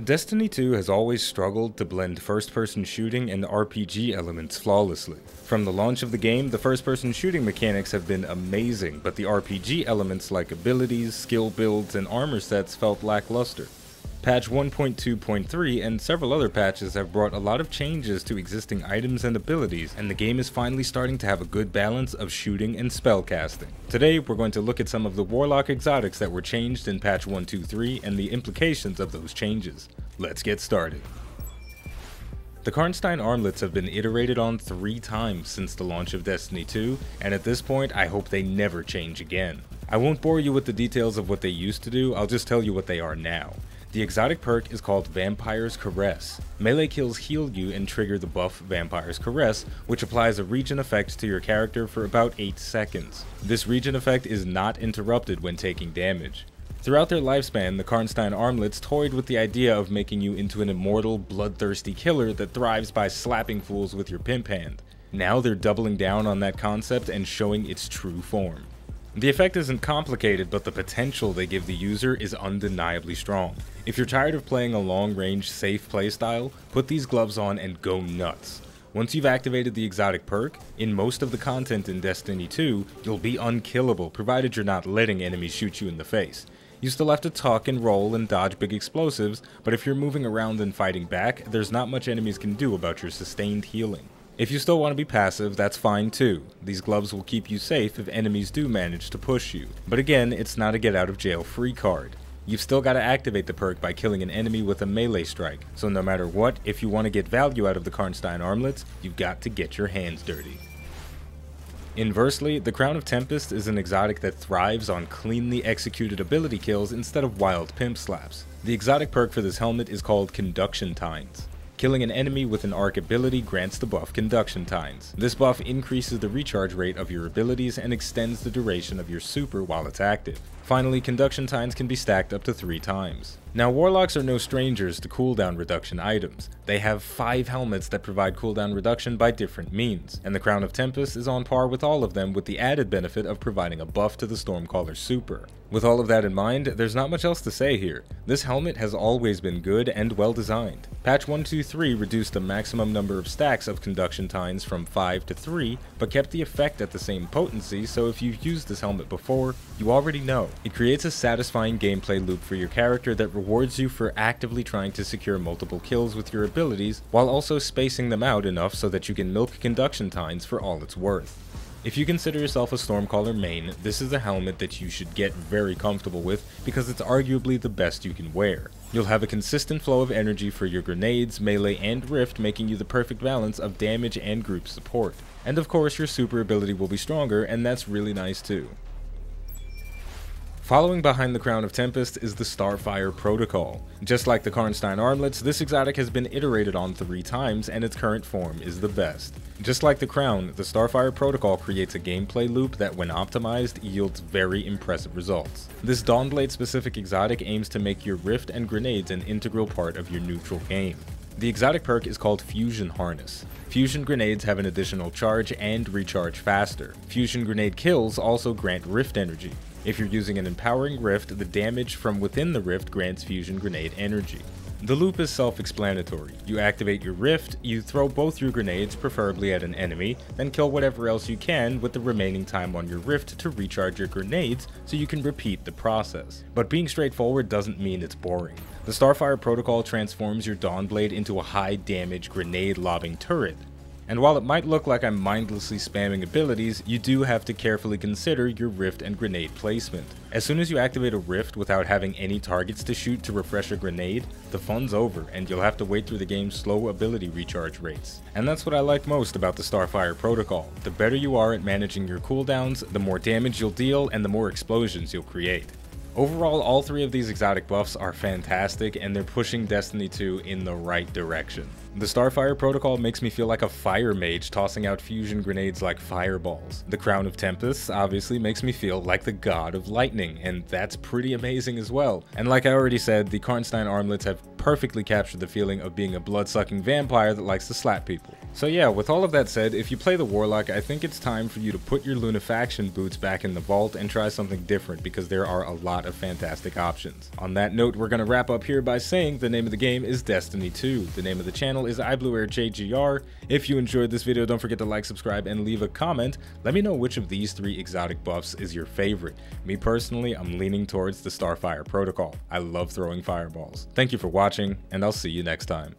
Destiny 2 has always struggled to blend first-person shooting and RPG elements flawlessly. From the launch of the game, the first-person shooting mechanics have been amazing, but the RPG elements like abilities, skill builds, and armor sets felt lackluster. Patch 1.2.3 and several other patches have brought a lot of changes to existing items and abilities, and the game is finally starting to have a good balance of shooting and spellcasting. Today, we're going to look at some of the Warlock exotics that were changed in patch 1.2.3 and the implications of those changes. Let's get started. The Karnstein armlets have been iterated on 3 times since the launch of Destiny 2, and at this point I hope they never change again. I won't bore you with the details of what they used to do, I'll just tell you what they are now. The exotic perk is called Vampire's Caress. Melee kills heal you and trigger the buff Vampire's Caress, which applies a regen effect to your character for about 8 seconds. This regen effect is not interrupted when taking damage. Throughout their lifespan, the Karnstein armlets toyed with the idea of making you into an immortal, bloodthirsty killer that thrives by slapping fools with your pimp hand. Now they're doubling down on that concept and showing its true form. The effect isn't complicated, but the potential they give the user is undeniably strong. If you're tired of playing a long-range, safe playstyle, put these gloves on and go nuts. Once you've activated the exotic perk, in most of the content in Destiny 2, you'll be unkillable provided you're not letting enemies shoot you in the face. You still have to tuck and roll and dodge big explosives, but if you're moving around and fighting back, there's not much enemies can do about your sustained healing. If you still want to be passive, that's fine too. These gloves will keep you safe if enemies do manage to push you. But again, it's not a get out of jail free card. You've still got to activate the perk by killing an enemy with a melee strike, so no matter what, if you want to get value out of the Karnstein armlets, you've got to get your hands dirty. Inversely, the Crown of Tempest is an exotic that thrives on cleanly executed ability kills instead of wild pimp slaps. The exotic perk for this helmet is called Conduction Tines. Killing an enemy with an arc ability grants the buff Conduction Tines. This buff increases the recharge rate of your abilities and extends the duration of your super while it's active. Finally, Conduction Tines can be stacked up to 3 times. Now, Warlocks are no strangers to cooldown reduction items. They have 5 helmets that provide cooldown reduction by different means, and the Crown of Tempest is on par with all of them with the added benefit of providing a buff to the Stormcaller's super. With all of that in mind, there's not much else to say here. This helmet has always been good and well designed. Patch 1.2.3 reduced the maximum number of stacks of Conduction Tines from 5 to 3, but kept the effect at the same potency, so if you've used this helmet before, you already know. It creates a satisfying gameplay loop for your character that rewards you for actively trying to secure multiple kills with your abilities, while also spacing them out enough so that you can milk Conduction Tines for all it's worth. If you consider yourself a Stormcaller main, this is a helmet that you should get very comfortable with because it's arguably the best you can wear. You'll have a consistent flow of energy for your grenades, melee, and rift, making you the perfect balance of damage and group support. And of course, your super ability will be stronger, and that's really nice too. Following behind the Crown of Tempest is the Starfire Protocol. Just like the Karnstein armlets, this exotic has been iterated on 3 times, and its current form is the best. Just like the Crown, the Starfire Protocol creates a gameplay loop that, when optimized, yields very impressive results. This Dawnblade specific exotic aims to make your rift and grenades an integral part of your neutral game. The exotic perk is called Fusion Harness. Fusion grenades have an additional charge and recharge faster. Fusion grenade kills also grant rift energy. If you're using an empowering rift, the damage from within the rift grants fusion grenade energy. The loop is self-explanatory. You activate your rift, you throw both your grenades, preferably at an enemy, then kill whatever else you can with the remaining time on your rift to recharge your grenades so you can repeat the process. But being straightforward doesn't mean it's boring. The Starfire Protocol transforms your Dawnblade into a high damage grenade lobbing turret. And while it might look like I'm mindlessly spamming abilities, you do have to carefully consider your rift and grenade placement. As soon as you activate a rift without having any targets to shoot to refresh a grenade, the fun's over and you'll have to wait through the game's slow ability recharge rates. And that's what I like most about the Starfire Protocol. The better you are at managing your cooldowns, the more damage you'll deal and the more explosions you'll create. Overall, all 3 of these exotic buffs are fantastic, and they're pushing Destiny 2 in the right direction. The Starfire Protocol makes me feel like a fire mage tossing out fusion grenades like fireballs. The Crown of Tempest obviously makes me feel like the god of lightning, and that's pretty amazing as well. And like I already said, the Karnstein armlets have perfectly captured the feeling of being a blood-sucking vampire that likes to slap people. So yeah, with all of that said, if you play the Warlock, I think it's time for you to put your Lunafaction boots back in the vault and try something different, because there are a lot of fantastic options. On that note, we're going to wrap up here by saying the name of the game is Destiny 2. The name of the channel is iBluairJgR. If you enjoyed this video, don't forget to like, subscribe, and leave a comment. Let me know which of these 3 exotic buffs is your favorite. Me personally, I'm leaning towards the Starfire protocol. I love throwing fireballs. Thank you for watching, and I'll see you next time.